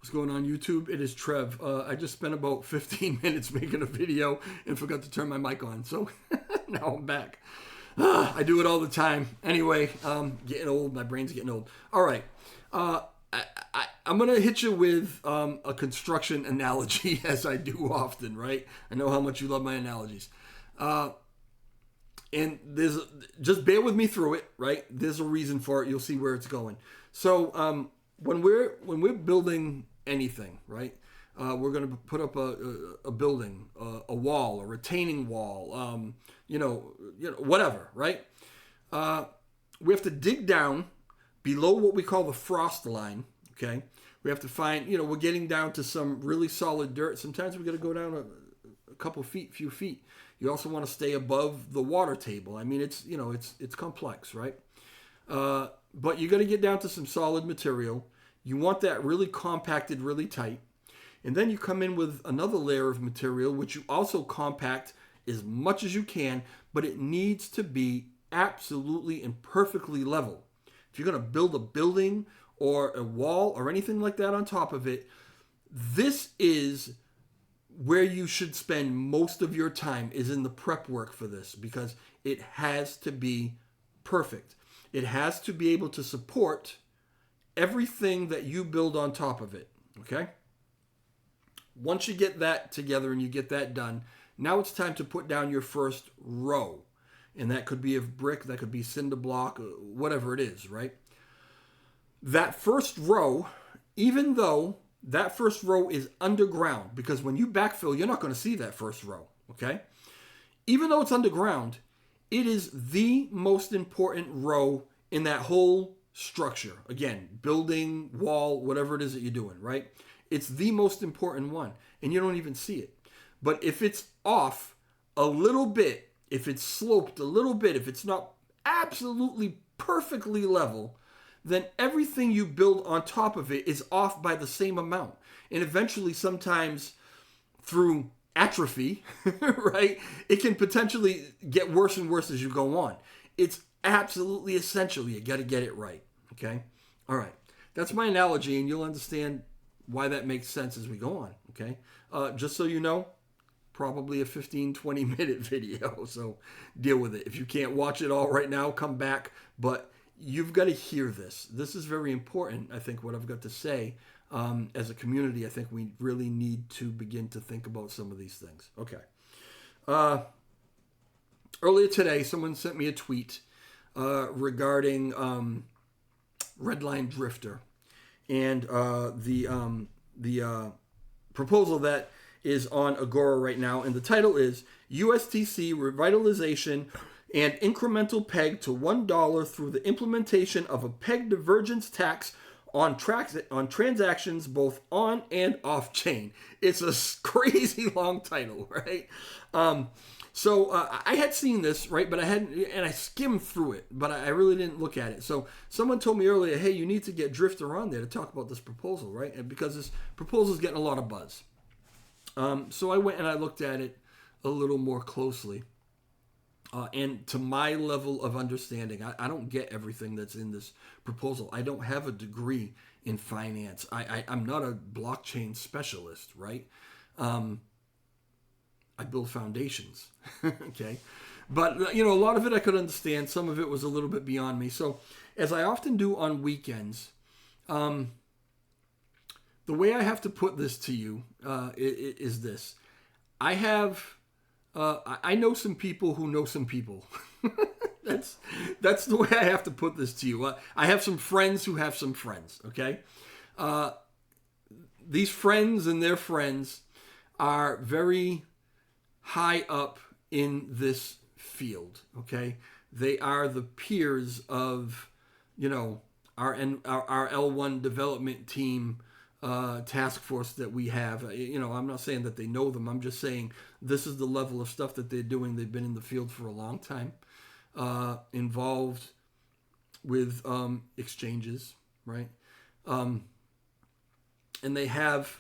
What's going on YouTube? It is Trev. I just spent about 15 minutes making a video and forgot to turn my mic on. So now I'm back. I do it all the time. Anyway, getting old. My brain's getting old. All right. I'm going to hit you with a construction analogy as I do often, right? I know how much you love my analogies. And just bear with me through it, right? There's a reason for it. You'll see where it's going. So when we're building anything, right? We're going to put up a building, a wall, a retaining wall, whatever, right? We have to dig down below what we call the frost line. Okay, we have to find, we're getting down to some really solid dirt. Sometimes we got to go down a couple feet, few feet. You also want to stay above the water table. I mean, it's complex, right? But you got to get down to some solid material. You want that really compacted, really tight. And then you come in with another layer of material, which you also compact as much as you can, but it needs to be absolutely and perfectly level. If you're going to build a building or a wall or anything like that on top of it, this is where you should spend most of your time, is in the prep work for this, because it has to be perfect. It has to be able to support everything that you build on top of it, okay? Once you get that together and you get that done, now it's time to put down your first row. And that could be of brick, that could be cinder block, whatever it is, right? That first row, even though that first row is underground, because when you backfill, you're not going to see that first row, okay? Even though it's underground, it is the most important row in that whole structure. Again, building, wall, whatever it is that you're doing, right? It's the most important one, and you don't even see it. But if it's off a little bit, if it's sloped a little bit, if it's not absolutely perfectly level, then everything you build on top of it is off by the same amount. And eventually, sometimes through atrophy, right, it can potentially get worse and worse as you go on. It's absolutely essential. You got to get it right, okay? All right. That's my analogy, and you'll understand why that makes sense as we go on, okay? Just so you know, probably a 15, 20-minute video, so deal with it. If you can't watch it all right now, come back, but you've got to hear this. This is very important, I think, what I've got to say. As a community, I think we really need to begin to think about some of these things. Okay. Earlier today, someone sent me a tweet regarding Redline Drifter and the proposal that is on Agora right now. And the title is USTC Revitalization and Incremental Peg to $1 through the implementation of a peg divergence tax on transactions both on and off chain. It's a crazy long title, right? So I had seen this, right, but I skimmed through it, but I really didn't look at it. So someone told me earlier, hey, you need to get Drifter on there to talk about this proposal, right? And because this proposal is getting a lot of buzz. So I went and I looked at it a little more closely. And to my level of understanding, I don't get everything that's in this proposal. I don't have a degree in finance. I'm not a blockchain specialist, right? I build foundations, okay? But, a lot of it I could understand. Some of it was a little bit beyond me. So, as I often do on weekends, the way I have to put this to you is this. I know some people who know some people. That's the way I have to put this to you. I have some friends who have some friends, okay? These friends and their friends are very high up in this field, okay? They are the peers of, our L1 development team task force that we have. I'm not saying that they know them. I'm just saying this is the level of stuff that they're doing. They've been in the field for a long time, involved with exchanges, right? And they have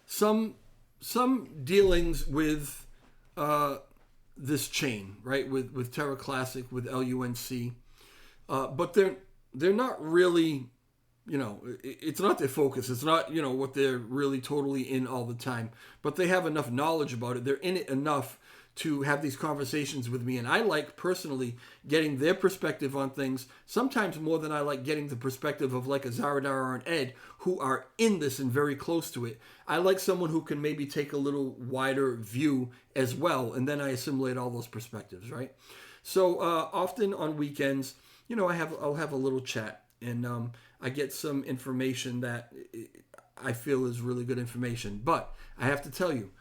some dealings with this chain, right? With Terra Classic, with LUNC, but they're not really it's not their focus. It's not, what they're really totally in all the time. But they have enough knowledge about it. They're in it enough to have these conversations with me. And I like personally getting their perspective on things, sometimes more than I like getting the perspective of like a Zaradar or an Ed who are in this and very close to it. I like someone who can maybe take a little wider view as well. And then I assimilate all those perspectives, right? So often on weekends, I'll have a little chat, and I get some information that I feel is really good information. But I have to tell you,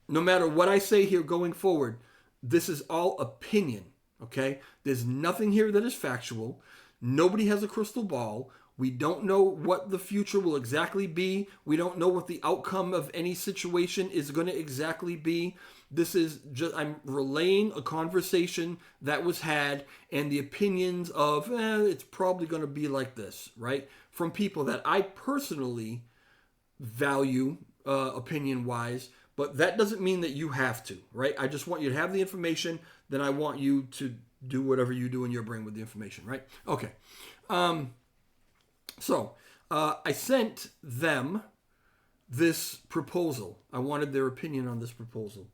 no matter what I say here going forward, this is all opinion, okay? There's nothing here that is factual. Nobody has a crystal ball. We don't know what the future will exactly be. We don't know what the outcome of any situation is going to exactly be. This is just, I'm relaying a conversation that was had and the opinions of, it's probably going to be like this, right? From people that I personally value opinion-wise, but that doesn't mean that you have to, right? I just want you to have the information, then I want you to do whatever you do in your brain with the information, right? Okay. So I sent them this proposal. I wanted their opinion on this proposal.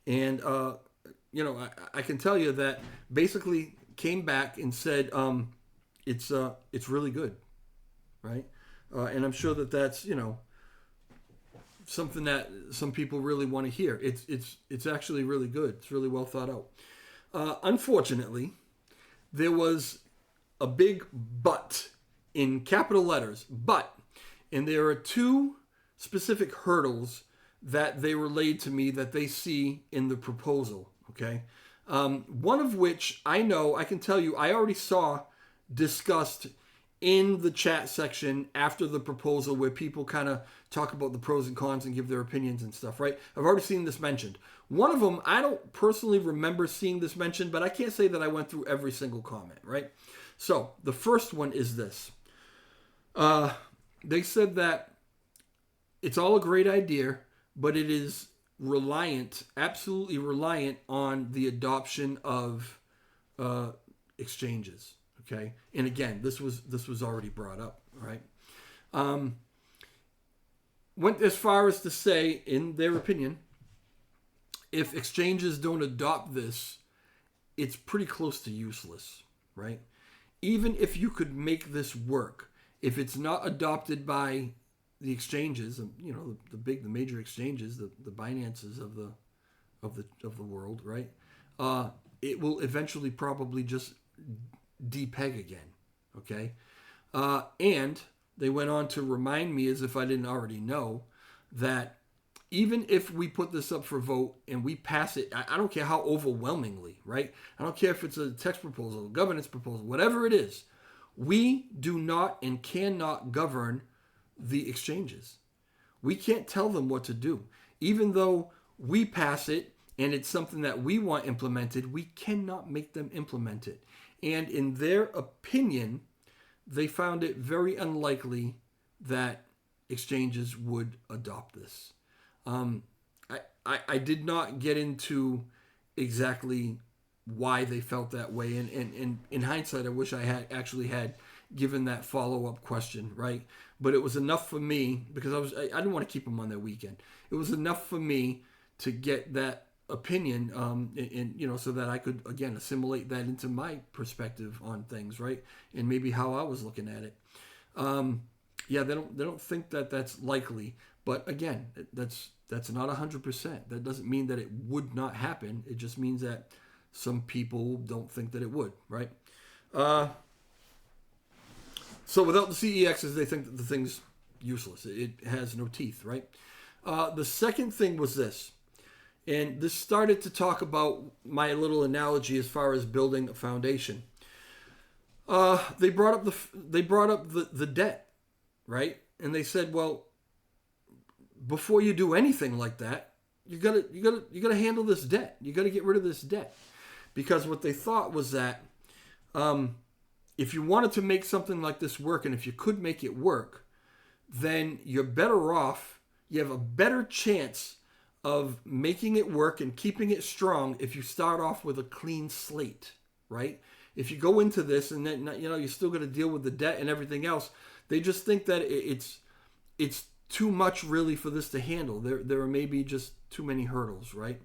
And, I can tell you that basically came back and said, it's really good, right? And I'm sure that that's, something that some people really want to hear. It's actually really good. It's really well thought out. Unfortunately, there was a big but in capital letters, but, and there are two specific hurdles that they relayed to me that they see in the proposal, okay? One of which I can tell you, I already saw discussed in the chat section after the proposal where people kind of talk about the pros and cons and give their opinions and stuff, right? I've already seen this mentioned. One of them, I don't personally remember seeing this mentioned, but I can't say that I went through every single comment, right? So the first one is this. They said that it's all a great idea, but it is absolutely reliant on the adoption of exchanges. Okay, and again, this was already brought up, right? Went as far as to say, in their opinion, if exchanges don't adopt this, it's pretty close to useless, right? Even if you could make this work, if it's not adopted by the exchanges, the major exchanges, the Binances of the world, right? It will eventually probably just depeg again, okay? And they went on to remind me, as if I didn't already know, that even if we put this up for vote and we pass it, I don't care how overwhelmingly, right? I don't care if it's a text proposal, a governance proposal, whatever it is, we do not and cannot govern the exchanges. We can't tell them what to do. Even though we pass it and it's something that we want implemented, we cannot make them implement it. And in their opinion, they found it very unlikely that exchanges would adopt this. I did not get into exactly why they felt that way. And in hindsight, I wish I had given that follow-up question, right? But it was enough for me, because I didn't want to keep them on their weekend. It was enough for me to get that opinion, and so that I could, again, assimilate that into my perspective on things, right? And maybe how I was looking at it. They don't think that that's likely, but again, that's not 100%. That doesn't mean that it would not happen. It just means that some people don't think that it would, right? So without the CEXs, they think that the thing's useless. It has no teeth, right? The second thing was this. And this started to talk about my little analogy as far as building a foundation. They brought up the debt, right? And they said, well, before you do anything like that, you gotta handle this debt. You gotta get rid of this debt, because what they thought was that if you wanted to make something like this work, and if you could make it work, then you're better off. You have a better chance of making it work and keeping it strong if you start off with a clean slate, right? if you go into this and then you're still going to deal with the debt and everything else, they just think that it's too much really for this to handle. There are maybe just too many hurdles, right?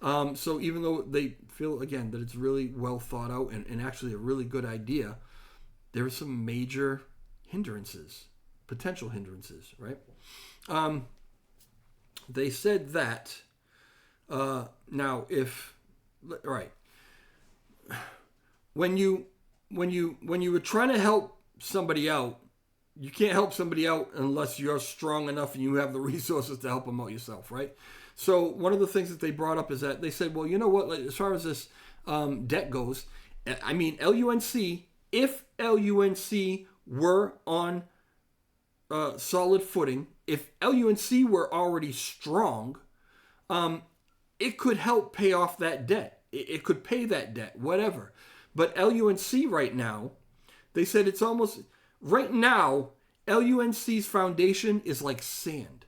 So even though they feel again that it's really well thought out and actually a really good idea, there are some major hindrances, potential hindrances, right? They said that now if all right, when you were trying to help somebody out, you can't help somebody out unless you're strong enough and you have the resources to help them out yourself, right? So one of the things that they brought up is that they said, well, you know what, like, as far as this debt goes, I mean, LUNC, if LUNC were on solid footing, if LUNC were already strong, it could help pay off that debt. It could pay that debt, whatever. But LUNC right now, they said it's almost, right now, LUNC's foundation is like sand.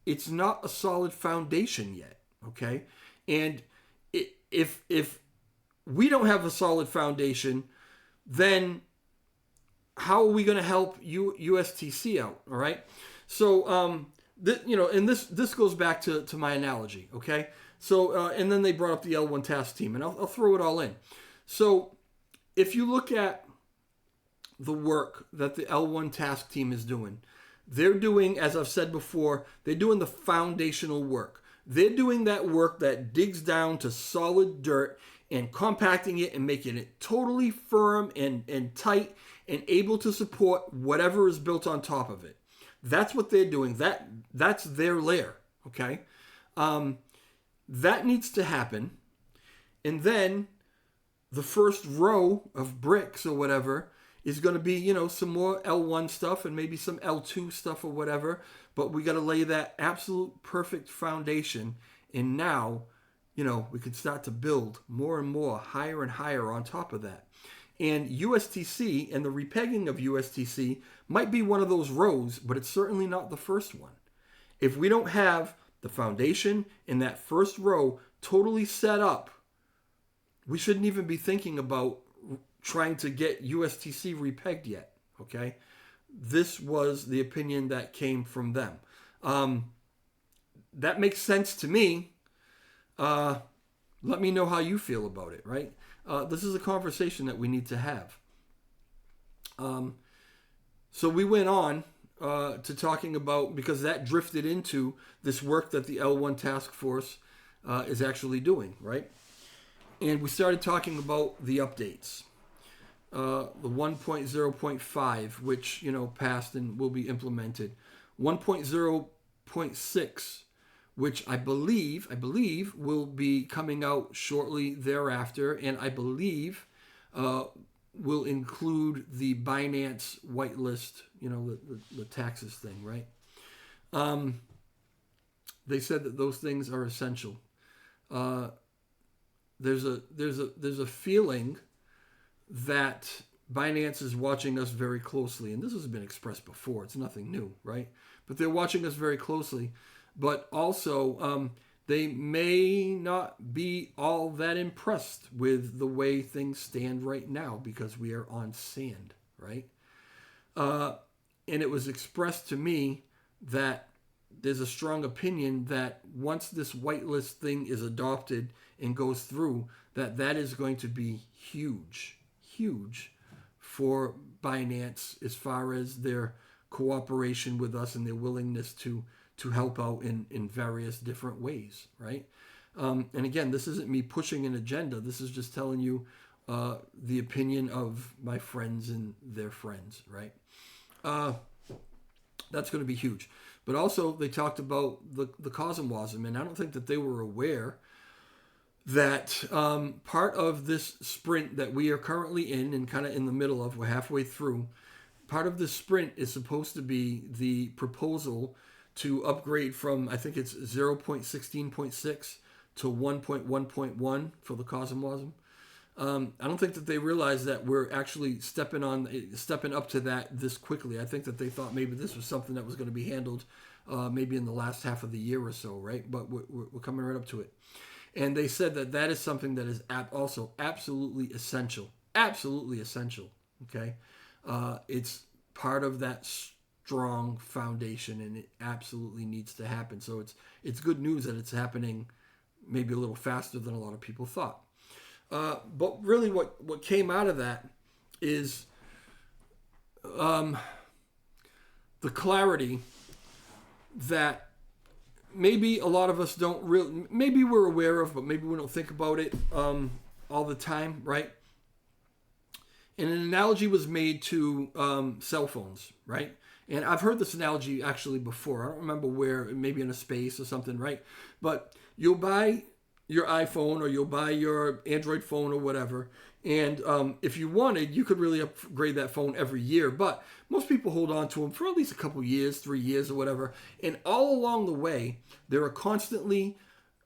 It's not a solid foundation yet, okay? And if we don't have a solid foundation, then how are we going to help USTC out, all right? So, and this goes back to my analogy, okay? So, and then they brought up the L1 task team, and I'll throw it all in. So, if you look at the work that the L1 task team is doing, they're doing, as I've said before, they're doing the foundational work. They're doing that work that digs down to solid dirt and compacting it and making it totally firm and tight and able to support whatever is built on top of it. That's what they're doing. That's their layer, okay? That needs to happen. And then the first row of bricks or whatever is going to be, some more L1 stuff and maybe some L2 stuff or whatever. But we got to lay that absolute perfect foundation. And now, we can start to build more and more, higher and higher on top of that. And USTC and the repegging of USTC might be one of those rows, but it's certainly not the first one. If we don't have the foundation in that first row totally set up, we shouldn't even be thinking about trying to get USTC repegged yet, okay? This was the opinion that came from them. That makes sense to me. Let me know how you feel about it, right? This is a conversation that we need to have. So we went on to talking about, because that drifted into this work that the L1 task force is actually doing, right? And we started talking about the updates. The 1.0.5, which, passed and will be implemented. 1.0.6, which I believe will be coming out shortly thereafter, and I believe will include the Binance whitelist, the taxes thing, right? They said that those things are essential. There's a feeling that Binance is watching us very closely, and this has been expressed before. It's nothing new, right? But they're watching us very closely. But also, they may not be all that impressed with the way things stand right now because we are on sand, right? And it was expressed to me that there's a strong opinion that once this whitelist thing is adopted and goes through, that is going to be huge for Binance as far as their cooperation with us and their willingness to help out in various different ways, right? And again, this isn't me pushing an agenda. This is just telling you the opinion of my friends and their friends, right? That's going to be huge. But also, they talked about the COSMWASM, and I don't think that they were aware that part of this sprint that we are currently in and kind of in the middle of, we're halfway through, part of this sprint is supposed to be the proposal to upgrade from, I think it's 0.16.6 to 1.1.1 for the COSMWASM. I don't think that they realize that we're actually stepping up to that this quickly. I think that they thought maybe this was something that was going to be handled maybe in the last half of the year or so, right? But we're coming right up to it. And they said that is something that is also absolutely essential. absolutely essential. Okay, it's part of that strong foundation, and it absolutely needs to happen. So it's good news that it's happening maybe a little faster than a lot of people thought. But really, what came out of that is the clarity that maybe a lot of us don't really, maybe we're aware of, but maybe we don't think about it all the time, right? And an analogy was made to cell phones, right? And I've heard this analogy actually before. I don't remember where, maybe in a space or something, right? But you'll buy your iPhone or you'll buy your Android phone or whatever. And if you wanted, you could really upgrade that phone every year. But most people hold on to them for at least a couple years, 3 years or whatever. And all along the way, there are constantly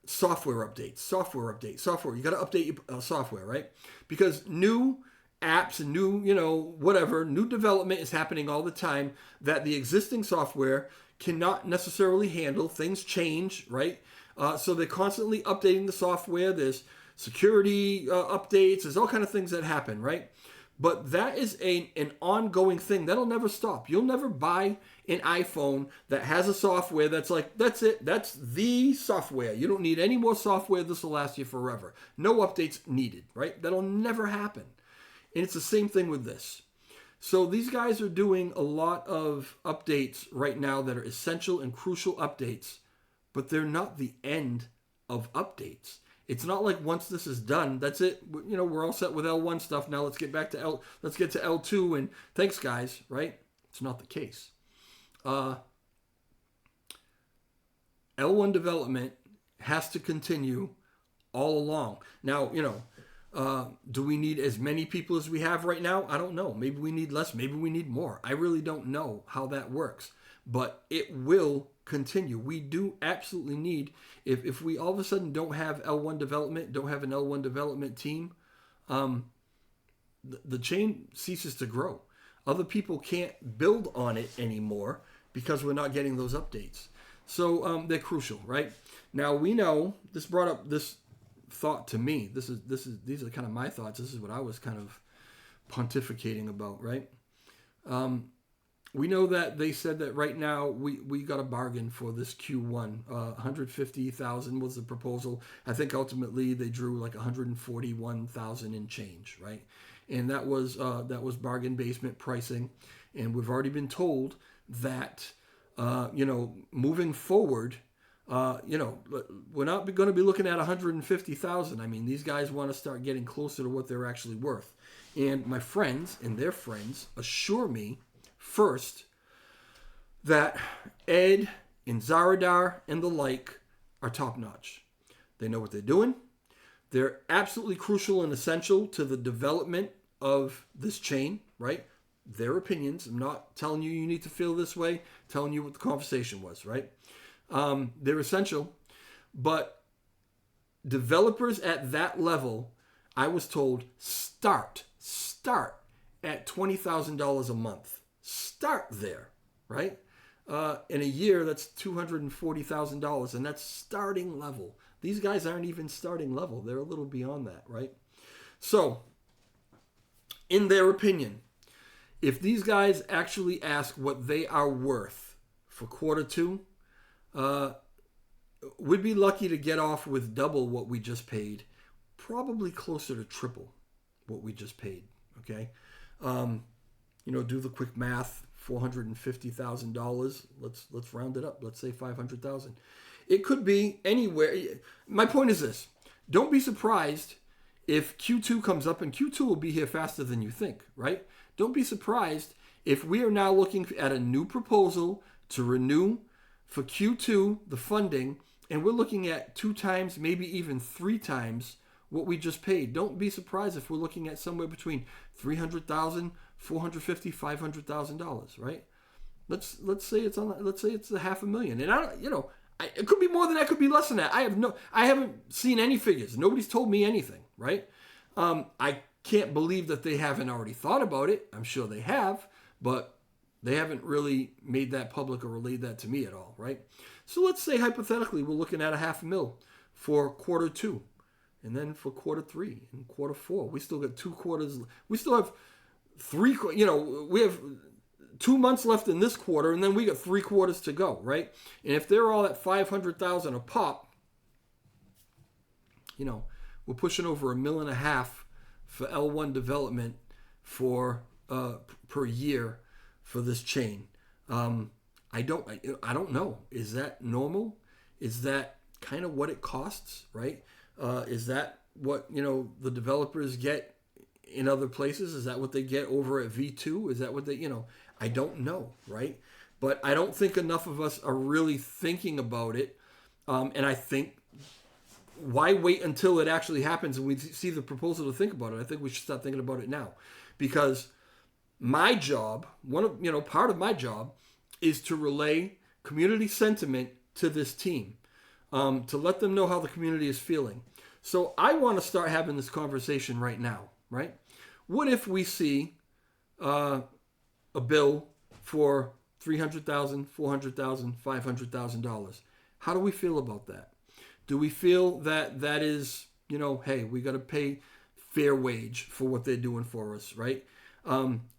software updates. You got to update your software, right? Because new apps and new, new development is happening all the time that the existing software cannot necessarily handle. Things change, right? So they're constantly updating the software. There's security updates. There's all kind of things that happen, right? But that is an ongoing thing. That'll never stop. You'll never buy an iPhone that has a software that's like, that's it. That's the software. You don't need any more software. This will last you forever. No updates needed, right? That'll never happen. And it's the same thing with this. So these guys are doing a lot of updates right now that are essential and crucial updates, but they're not the end of updates. It's not like once this is done, that's it. We're all set with L1 stuff. Now let's get back to let's get to L2 and thanks guys, right? It's not the case. L1 development has to continue all along. Now, do we need as many people as we have right now? I don't know. Maybe we need less. Maybe we need more. I really don't know how that works. But it will continue. We do absolutely need, if we all of a sudden don't have L1 development, don't have an L1 development team, the chain ceases to grow. Other people can't build on it anymore because we're not getting those updates. So they're crucial, right? Now we know, this brought up this thought to me. These are kind of my thoughts. This is what I was kind of pontificating about, right? We know that they said that right now we got a bargain for this Q1. 150,000 was the proposal. I think ultimately they drew like 141,000 and change, right? And that was bargain basement pricing. And we've already been told that moving forward, we're not going to be looking at 150,000. I mean, these guys want to start getting closer to what they're actually worth. And my friends and their friends assure me first that Ed and Zaradar and the like are top notch. They know what they're doing. They're absolutely crucial and essential to the development of this chain, right? Their opinions. I'm not telling you need to feel this way, I'm telling you what the conversation was, right? They're essential, but developers at that level, I was told, start at $20,000 a month. Start there, right? In a year, that's $240,000, and that's starting level. These guys aren't even starting level. They're a little beyond that, right? So, in their opinion, if these guys actually ask what they are worth for quarter two, we'd be lucky to get off with double what we just paid, probably closer to triple what we just paid, okay? Do the quick math, $450,000. Let's round it up. Let's say 500,000. It could be anywhere. My point is this. Don't be surprised if Q2 comes up, and Q2 will be here faster than you think, right? Don't be surprised if we are now looking at a new proposal to renew for Q2, the funding, and we're looking at 2 times, maybe even 3 times what we just paid. Don't be surprised if we're looking at somewhere between $300,000, $450,000, $500,000, right? Let's say it's a $500,000, and it could be more than that, could be less than that. I haven't seen any figures. Nobody's told me anything, right? I can't believe that they haven't already thought about it. I'm sure they have, but they haven't really made that public or relayed that to me at all, right? So let's say hypothetically we're looking at a $500,000 for quarter two. And then for quarter 3 and quarter 4, we still got 2 quarters. We still have 3, we have 2 months left in this quarter, and then we got 3 quarters to go, right? And if they're all at 500,000 a pop, we're pushing over $1.5 million for L1 development for per year for this chain. I don't know. Is that normal? Is that kind of what it costs, right? Is that what the developers get in other places? Is that what they get over at V2? Is that what they I don't know, right? But I don't think enough of us are really thinking about it. And I think, why wait until it actually happens and we see the proposal to think about it? I think we should start thinking about it now, because my job, part of my job, is to relay community sentiment to this team, to let them know how the community is feeling. So I want to start having this conversation right now, right? What if we see a bill for $300,000, $400,000, $500,000? How do we feel about that? Do we feel that that is, hey, we got to pay fair wage for what they're doing for us, right?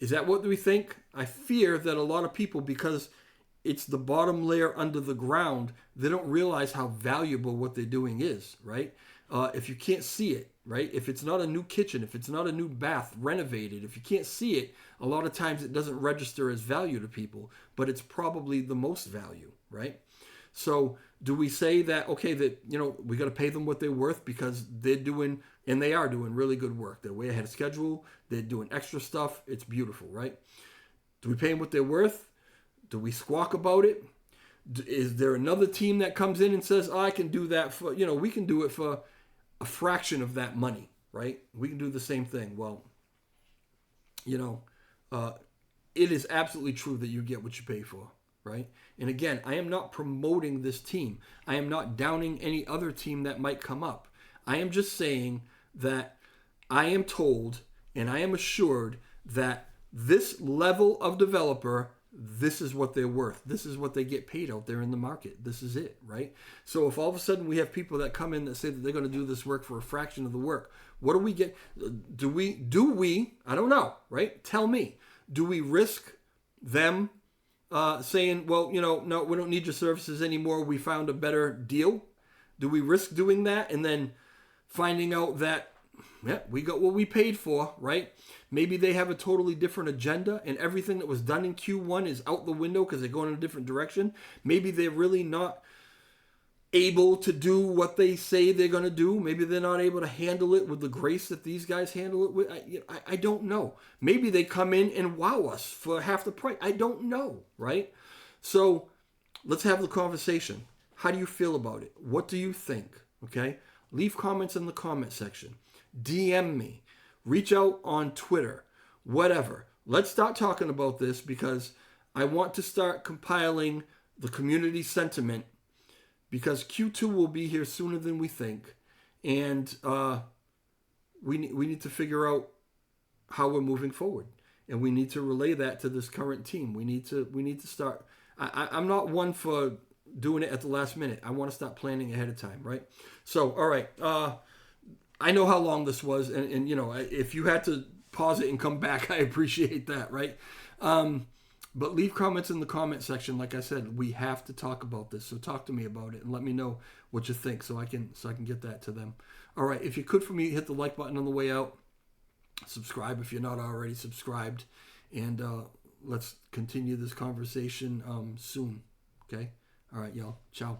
Is that what we think? I fear that a lot of people, because it's the bottom layer under the ground, they don't realize how valuable what they're doing is, right? If you can't see it, right? If it's not a new kitchen, if it's not a new bath renovated, if you can't see it, a lot of times it doesn't register as value to people, but it's probably the most value, right? So do we say that, okay, that, we got to pay them what they're worth because they're doing, and they are doing really good work. They're way ahead of schedule. They're doing extra stuff. It's beautiful, right? Do we pay them what they're worth? Do we squawk about it? Is there another team that comes in and says, I can do that for, we can do it for a fraction of that money, right? We can do the same thing. Well, it is absolutely true that you get what you pay for, right? And again, I am not promoting this team. I am not downing any other team that might come up. I am just saying that I am told and I am assured that this level of developer, this is what they're worth. This is what they get paid out there in the market. This is it, right? So if all of a sudden we have people that come in that say that they're going to do this work for a fraction of the work, what do we get? Do we, I don't know, right? Tell me, do we risk them saying, well, no, we don't need your services anymore. We found a better deal. Do we risk doing that and then finding out that, yeah, we got what we paid for, right? Maybe they have a totally different agenda and everything that was done in Q1 is out the window because they're going in a different direction. Maybe they're really not able to do what they say they're going to do. Maybe they're not able to handle it with the grace that these guys handle it with. I don't know. Maybe they come in and wow us for half the price. I don't know, right? So let's have the conversation. How do you feel about it? What do you think? Okay? Leave comments in the comment section. DM me. Reach out on Twitter. Whatever. Let's start talking about this because I want to start compiling the community sentiment, because Q2 will be here sooner than we think, and we need to figure out how we're moving forward, and we need to relay that to this current team. We need to start. I'm not one for doing it at the last minute. I want to start planning ahead of time, right? So, all right. I know how long this was, and if you had to pause it and come back, I appreciate that, right? But leave comments in the comment section. Like I said, we have to talk about this. So talk to me about it and let me know what you think so I can get that to them. All right. If you could for me, hit the like button on the way out. Subscribe if you're not already subscribed. And let's continue this conversation soon. Okay. All right, y'all. Ciao.